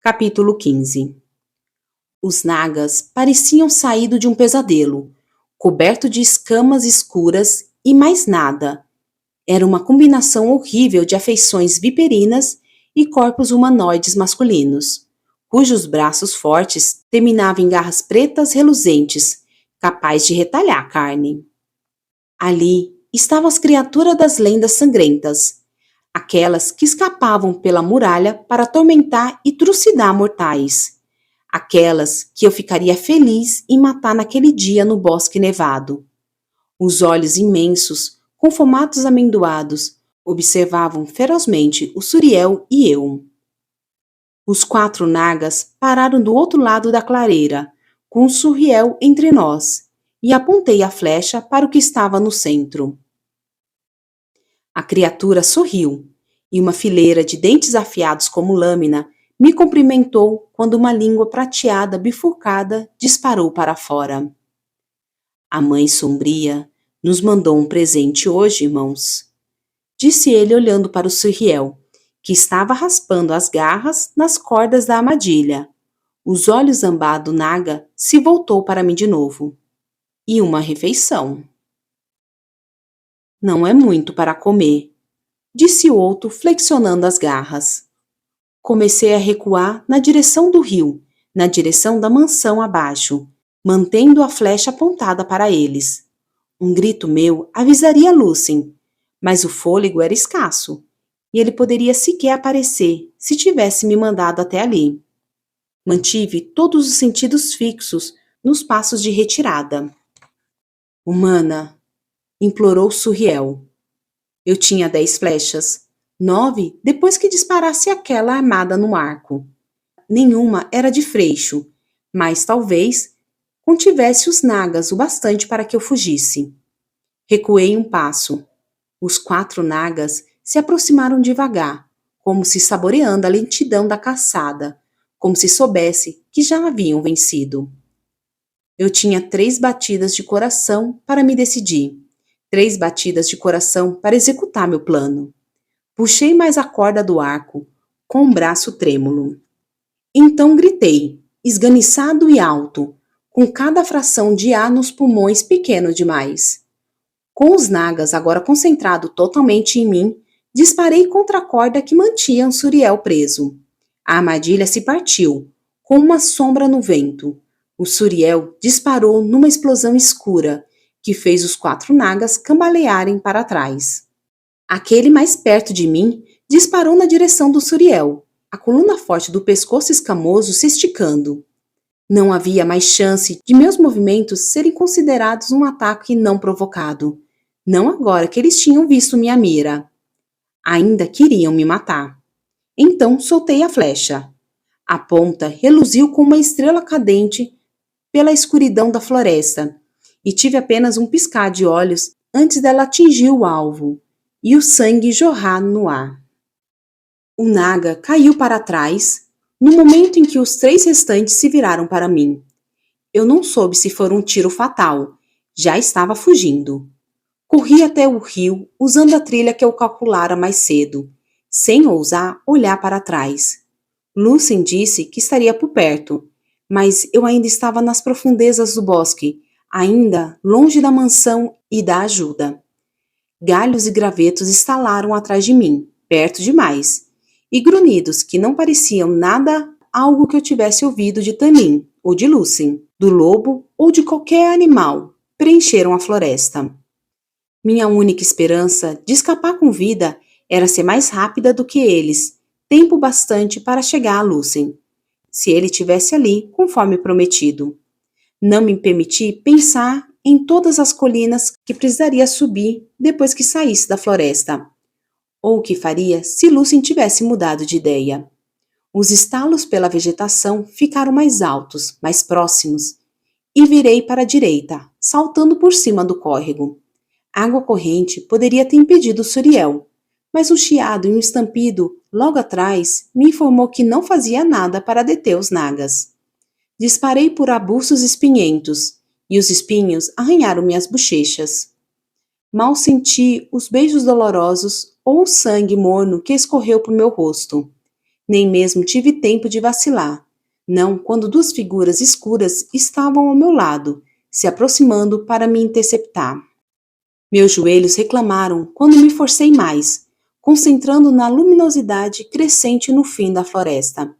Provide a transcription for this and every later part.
Capítulo 15. Os nagas pareciam saído de um pesadelo, coberto de escamas escuras e mais nada. Era uma combinação horrível de afeições viperinas e corpos humanoides masculinos, cujos braços fortes terminavam em garras pretas reluzentes, capazes de retalhar a carne. Ali estavam as criaturas das lendas sangrentas, aquelas que escapavam pela muralha para atormentar e trucidar mortais, aquelas que eu ficaria feliz em matar naquele dia no bosque nevado. Os olhos imensos, com formatos amendoados, observavam ferozmente o Suriel e eu. Os 4 nagas pararam do outro lado da clareira, com o Suriel entre nós, e apontei a flecha para o que estava no centro. A criatura sorriu, e uma fileira de dentes afiados como lâmina me cumprimentou quando uma língua prateada bifurcada disparou para fora. A mãe sombria nos mandou um presente hoje, irmãos, disse ele olhando para o Suriel, que estava raspando as garras nas cordas da armadilha. Os olhos zambado naga se voltou para mim de novo. E uma refeição. Não é muito para comer, disse o outro flexionando as garras. Comecei a recuar na direção do rio, na direção da mansão abaixo, mantendo a flecha apontada para eles. Um grito meu avisaria Lucien, mas o fôlego era escasso, e ele poderia sequer aparecer se tivesse me mandado até ali. Mantive todos os sentidos fixos nos passos de retirada. Humana, implorou Suriel. Eu tinha 10 flechas, 9 depois que disparasse aquela armada no arco. Nenhuma era de freixo, mas talvez contivesse os nagas o bastante para que eu fugisse. Recuei um passo. Os 4 nagas se aproximaram devagar, como se saboreando a lentidão da caçada, como se soubesse que já haviam vencido. Eu tinha 3 batidas de coração para me decidir, 3 batidas de coração para executar meu plano. Puxei mais a corda do arco, com um braço trêmulo. Então gritei, esganiçado e alto, com cada fração de ar nos pulmões pequeno demais. Com os nagas agora concentrados totalmente em mim, disparei contra a corda que mantinha o Suriel preso. A armadilha se partiu, com uma sombra no vento. O Suriel disparou numa explosão escura, que fez os 4 nagas cambalearem para trás. Aquele mais perto de mim disparou na direção do Suriel, a coluna forte do pescoço escamoso se esticando. Não havia mais chance de meus movimentos serem considerados um ataque não provocado. Não agora que eles tinham visto minha mira. Ainda queriam me matar. Então soltei a flecha. A ponta reluziu como uma estrela cadente pela escuridão da floresta, e tive apenas um piscar de olhos antes dela atingir o alvo, e o sangue jorrar no ar. O naga caiu para trás, no momento em que os 3 restantes se viraram para mim. Eu não soube se foi um tiro fatal, já estava fugindo. Corri até o rio, usando a trilha que eu calculara mais cedo, sem ousar olhar para trás. Lucien disse que estaria por perto, mas eu ainda estava nas profundezas do bosque, ainda longe da mansão e da ajuda. Galhos e gravetos estalaram atrás de mim, perto demais, e grunhidos que não pareciam nada algo que eu tivesse ouvido de Tanin, ou de Lucien, do lobo ou de qualquer animal, preencheram a floresta. Minha única esperança de escapar com vida era ser mais rápida do que eles, tempo bastante para chegar a Lucien, se ele estivesse ali conforme prometido. Não me permiti pensar em todas as colinas que precisaria subir depois que saísse da floresta, ou o que faria se Lucien tivesse mudado de ideia. Os estalos pela vegetação ficaram mais altos, mais próximos, e virei para a direita, saltando por cima do córrego. A água corrente poderia ter impedido Suriel, mas um chiado e um estampido logo atrás me informou que não fazia nada para deter os nagas. Disparei por arbustos espinhentos, e os espinhos arranharam minhas bochechas. Mal senti os beijos dolorosos ou o sangue morno que escorreu por meu rosto. Nem mesmo tive tempo de vacilar. Não quando duas figuras escuras estavam ao meu lado, se aproximando para me interceptar. Meus joelhos reclamaram quando me forcei mais, concentrando na luminosidade crescente no fim da floresta.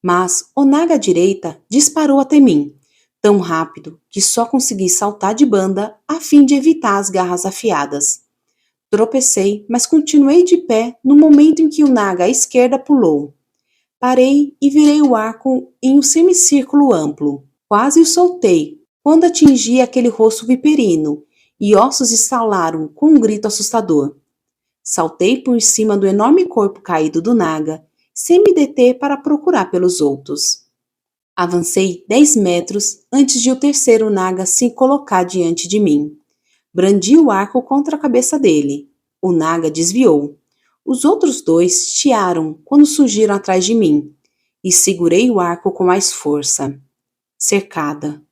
Mas o naga à direita disparou até mim, tão rápido que só consegui saltar de banda a fim de evitar as garras afiadas. Tropecei, mas continuei de pé no momento em que o naga à esquerda pulou. Parei e virei o arco em um semicírculo amplo. Quase o soltei quando atingi aquele rosto viperino e ossos estalaram com um grito assustador. Saltei por cima do enorme corpo caído do naga, sem me deter para procurar pelos outros. Avancei 10 metros antes de o terceiro naga se colocar diante de mim. Brandi o arco contra a cabeça dele. O naga desviou. Os outros dois chiaram quando surgiram atrás de mim, e segurei o arco com mais força. Cercada.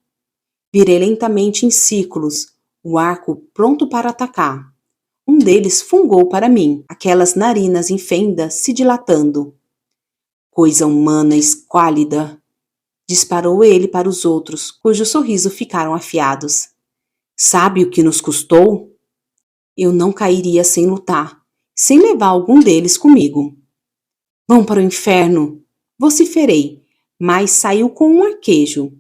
Virei lentamente em círculos, o arco pronto para atacar. Um deles fungou para mim, aquelas narinas em fendas se dilatando. Coisa humana esquálida! Disparou ele para os outros, cujos sorrisos ficaram afiados. Sabe o que nos custou? Eu não cairia sem lutar, sem levar algum deles comigo. Vão para o inferno! Vociferei, mas saiu com um arquejo.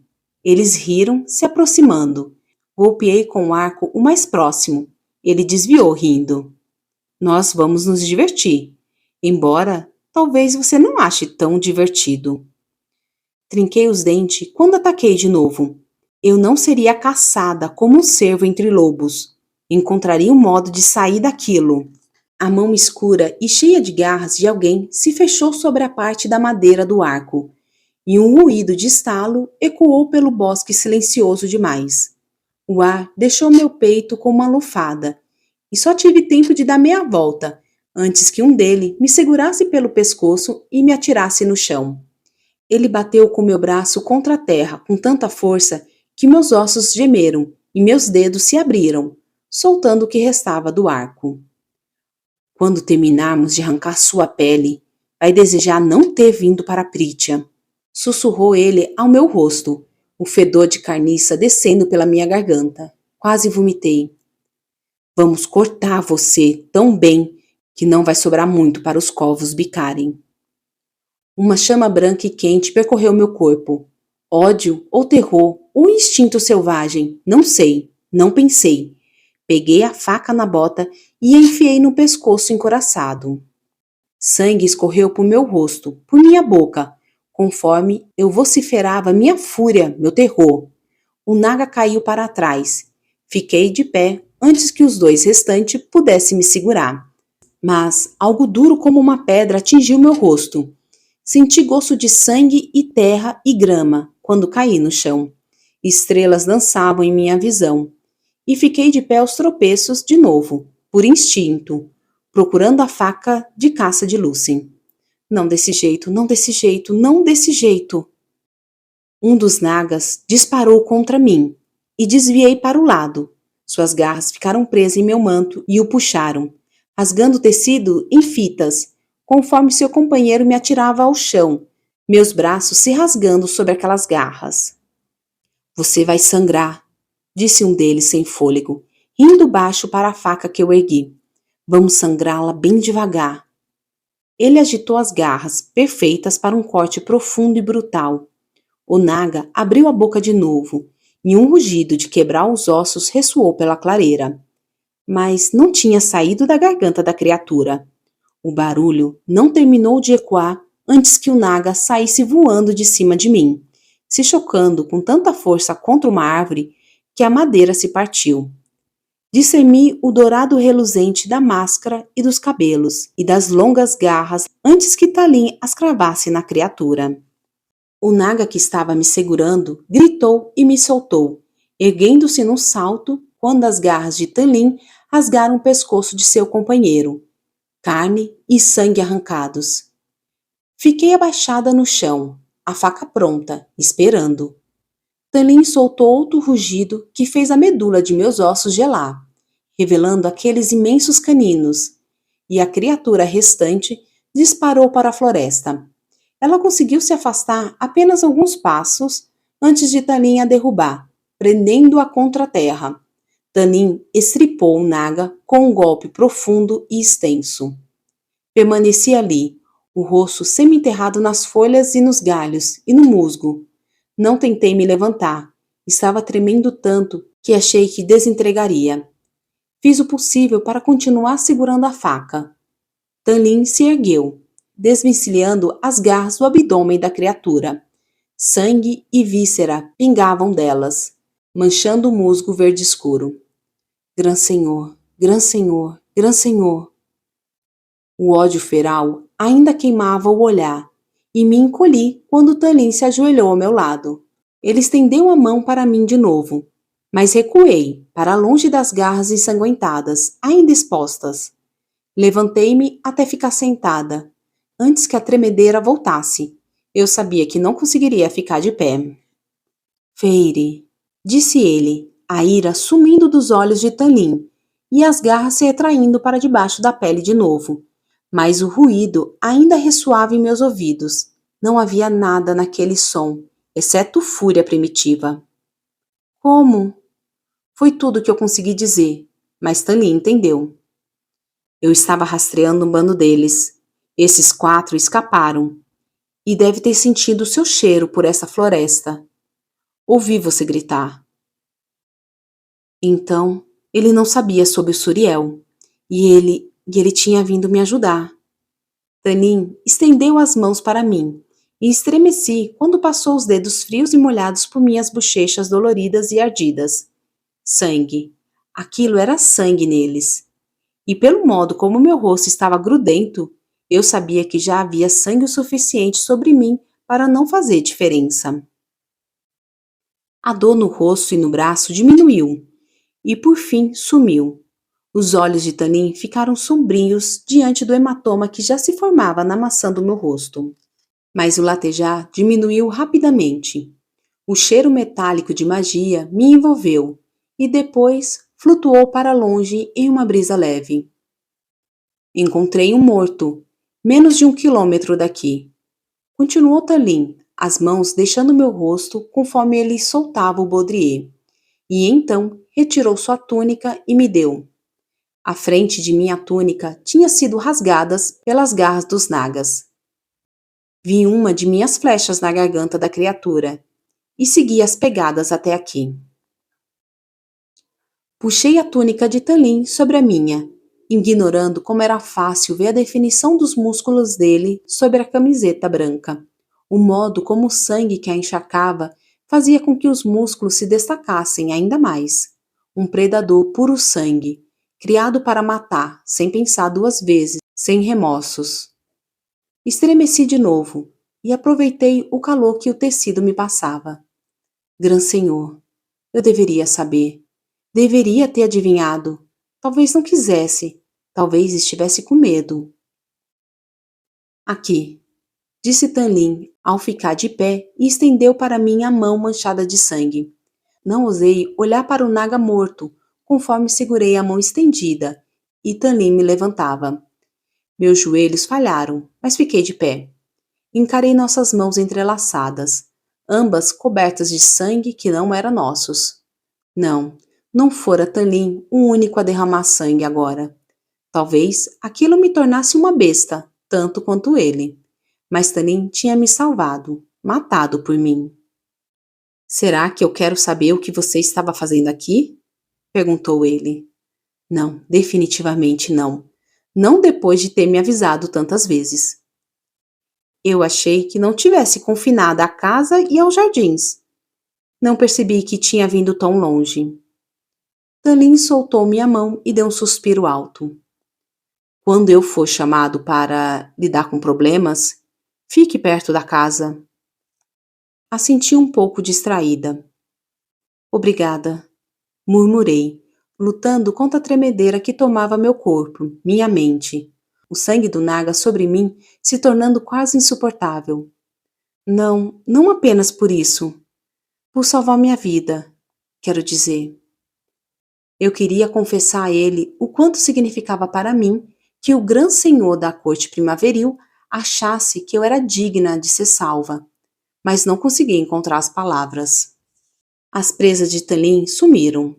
Eles riram, se aproximando. Golpeei com o arco o mais próximo. Ele desviou, rindo. Nós vamos nos divertir, embora talvez você não ache tão divertido. Trinquei os dentes quando ataquei de novo. Eu não seria caçada como um cervo entre lobos. Encontraria um modo de sair daquilo. A mão escura e cheia de garras de alguém se fechou sobre a parte da madeira do arco, e um ruído de estalo ecoou pelo bosque silencioso demais. O ar deixou meu peito como uma lufada, e só tive tempo de dar meia volta, antes que um dele me segurasse pelo pescoço e me atirasse no chão. Ele bateu com meu braço contra a terra com tanta força que meus ossos gemeram e meus dedos se abriram, soltando o que restava do arco. Quando terminarmos de arrancar sua pele, vai desejar não ter vindo para Prítia, sussurrou ele ao meu rosto, o fedor de carniça descendo pela minha garganta. Quase vomitei. Vamos cortar você tão bem que não vai sobrar muito para os corvos bicarem. Uma chama branca e quente percorreu meu corpo. Ódio ou terror ou instinto selvagem, não sei, não pensei. Peguei a faca na bota e a enfiei no pescoço encoraçado. Sangue escorreu por meu rosto, por minha boca, conforme eu vociferava minha fúria, meu terror. O naga caiu para trás. Fiquei de pé antes que os dois restantes pudessem me segurar. Mas algo duro como uma pedra atingiu meu rosto. Senti gosto de sangue e terra e grama quando caí no chão. Estrelas dançavam em minha visão. E fiquei de pé aos tropeços de novo, por instinto, procurando a faca de caça de Lucien. Não desse jeito, não desse jeito, não desse jeito. Um dos nagas disparou contra mim e desviei para o lado. Suas garras ficaram presas em meu manto e o puxaram, rasgando o tecido em fitas, conforme seu companheiro me atirava ao chão, meus braços se rasgando sobre aquelas garras. Você vai sangrar, disse um deles sem fôlego, rindo baixo para a faca que eu ergui. Vamos sangrá-la bem devagar. Ele agitou as garras, perfeitas para um corte profundo e brutal. O naga abriu a boca de novo, e um rugido de quebrar os ossos ressoou pela clareira. Mas não tinha saído da garganta da criatura. O barulho não terminou de ecoar antes que o naga saísse voando de cima de mim, se chocando com tanta força contra uma árvore que a madeira se partiu. Discerni o dourado reluzente da máscara e dos cabelos e das longas garras antes que Talim as cravasse na criatura. O naga que estava me segurando gritou e me soltou, erguendo-se num salto quando as garras de Talim rasgaram o pescoço de seu companheiro. Carne e sangue arrancados. Fiquei abaixada no chão, a faca pronta, esperando. Talim soltou outro rugido que fez a medula de meus ossos gelar, revelando aqueles imensos caninos, e a criatura restante disparou para a floresta. Ela conseguiu se afastar apenas alguns passos antes de Tanin a derrubar, prendendo-a contra a terra. Tanin estripou o Naga com um golpe profundo e extenso. Permaneci ali, o rosto semi-enterrado nas folhas e nos galhos e no musgo. Não tentei me levantar. Estava tremendo tanto que achei que desentregaria. Fiz o possível para continuar segurando a faca. Tanin se ergueu, desvencilhando as garras do abdômen da criatura. Sangue e víscera pingavam delas, manchando o musgo verde escuro. Gran Senhor, Gran Senhor, Gran Senhor. O ódio feral ainda queimava o olhar, e me encolhi quando Tanin se ajoelhou ao meu lado. Ele estendeu a mão para mim de novo, mas recuei, para longe das garras ensanguentadas, ainda expostas. Levantei-me até ficar sentada, antes que a tremedeira voltasse. Eu sabia que não conseguiria ficar de pé. Feire, disse ele, a ira sumindo dos olhos de Tanin, e as garras se retraindo para debaixo da pele de novo. Mas o ruído ainda ressoava em meus ouvidos. Não havia nada naquele som, exceto fúria primitiva. Como? Foi tudo o que eu consegui dizer, mas Tanin entendeu. Eu estava rastreando um bando deles. Esses 4 escaparam, e deve ter sentido o seu cheiro por essa floresta. Ouvi você gritar. Então, ele não sabia sobre o Suriel, e ele tinha vindo me ajudar. Tanin estendeu as mãos para mim, e estremeci quando passou os dedos frios e molhados por minhas bochechas doloridas e ardidas. Sangue. Aquilo era sangue neles. E pelo modo como meu rosto estava grudento, eu sabia que já havia sangue o suficiente sobre mim para não fazer diferença. A dor no rosto e no braço diminuiu, e por fim sumiu. Os olhos de Tanin ficaram sombrios diante do hematoma que já se formava na maçã do meu rosto. Mas o latejar diminuiu rapidamente. O cheiro metálico de magia me envolveu e depois flutuou para longe em uma brisa leve. Encontrei um morto, menos de 1 quilômetro daqui. Continuou Tanin, as mãos deixando meu rosto conforme ele soltava o baudrier. E então retirou sua túnica e me deu. A frente de minha túnica tinha sido rasgadas pelas garras dos nagas. Vi uma de minhas flechas na garganta da criatura e segui as pegadas até aqui. Puxei a túnica de Tanin sobre a minha, ignorando como era fácil ver a definição dos músculos dele sobre a camiseta branca. O modo como o sangue que a encharcava fazia com que os músculos se destacassem ainda mais. Um predador puro sangue, criado para matar, sem pensar 2 vezes, sem remorsos. Estremeci de novo e aproveitei o calor que o tecido me passava. Gran Senhor, eu deveria saber. Deveria ter adivinhado. Talvez não quisesse. Talvez estivesse com medo. Aqui, disse Tanin ao ficar de pé e estendeu para mim a mão manchada de sangue. Não ousei olhar para o Naga morto, conforme segurei a mão estendida, e Tanin me levantava. Meus joelhos falharam, mas fiquei de pé. Encarei nossas mãos entrelaçadas, ambas cobertas de sangue que não era nossos. Não fora Tanin o único a derramar sangue agora. Talvez aquilo me tornasse uma besta, tanto quanto ele. Mas Tanin tinha me salvado, matado por mim. Será que eu quero saber o que você estava fazendo aqui? Perguntou ele. Não, definitivamente não. Não depois de ter me avisado tantas vezes. Eu achei que não tivesse confinada à casa e aos jardins. Não percebi que tinha vindo tão longe. Tanin soltou minha mão e deu um suspiro alto. Quando eu for chamado para lidar com problemas, fique perto da casa. Assenti um pouco distraída. Obrigada, murmurei, lutando contra a tremedeira que tomava meu corpo, minha mente. O sangue do Naga sobre mim se tornando quase insuportável. Não apenas por isso. Por salvar minha vida, quero dizer. Eu queria confessar a ele o quanto significava para mim que o Gran Senhor da corte primaveril achasse que eu era digna de ser salva, mas não consegui encontrar as palavras. As presas de Tanlin sumiram.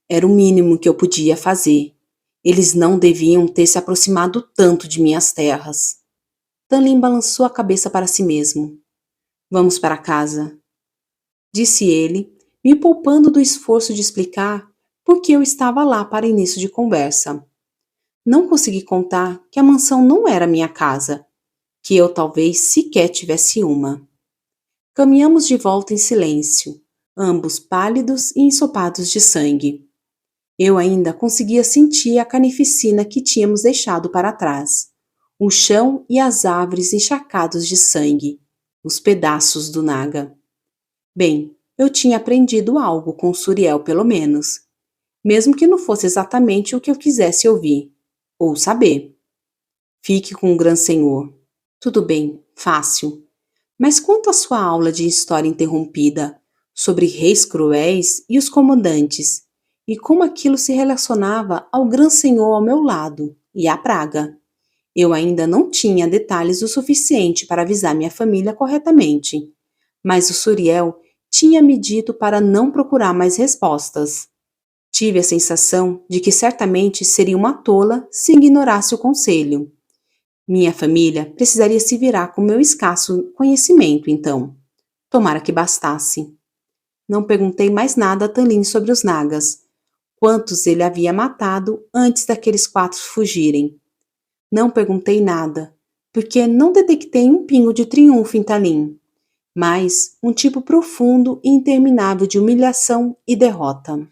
Era o mínimo que eu podia fazer. Eles não deviam ter se aproximado tanto de minhas terras. Tanlin balançou a cabeça para si mesmo. Vamos para casa, disse ele, me poupando do esforço de explicar por que eu estava lá para início de conversa. Não consegui contar que a mansão não era minha casa, que eu talvez sequer tivesse uma. Caminhamos de volta em silêncio, ambos pálidos e ensopados de sangue. Eu ainda conseguia sentir a carnificina que tínhamos deixado para trás, o chão e as árvores encharcados de sangue, os pedaços do Naga. Bem, eu tinha aprendido algo com Suriel, pelo menos, mesmo que não fosse exatamente o que eu quisesse ouvir, ou saber. Fique com o Gran Senhor. Tudo bem, fácil. Mas quanto à sua aula de história interrompida, sobre reis cruéis e os comandantes, e como aquilo se relacionava ao Gran Senhor ao meu lado, e à praga. Eu ainda não tinha detalhes o suficiente para avisar minha família corretamente, mas o Suriel tinha me dito para não procurar mais respostas. Tive a sensação de que certamente seria uma tola se ignorasse o conselho. Minha família precisaria se virar com meu escasso conhecimento, então. Tomara que bastasse. Não perguntei mais nada a Tanlin sobre os Nagas, quantos ele havia matado antes daqueles 4 fugirem. Não perguntei nada, porque não detectei um pingo de triunfo em Tanlin, mas um tipo profundo e interminável de humilhação e derrota.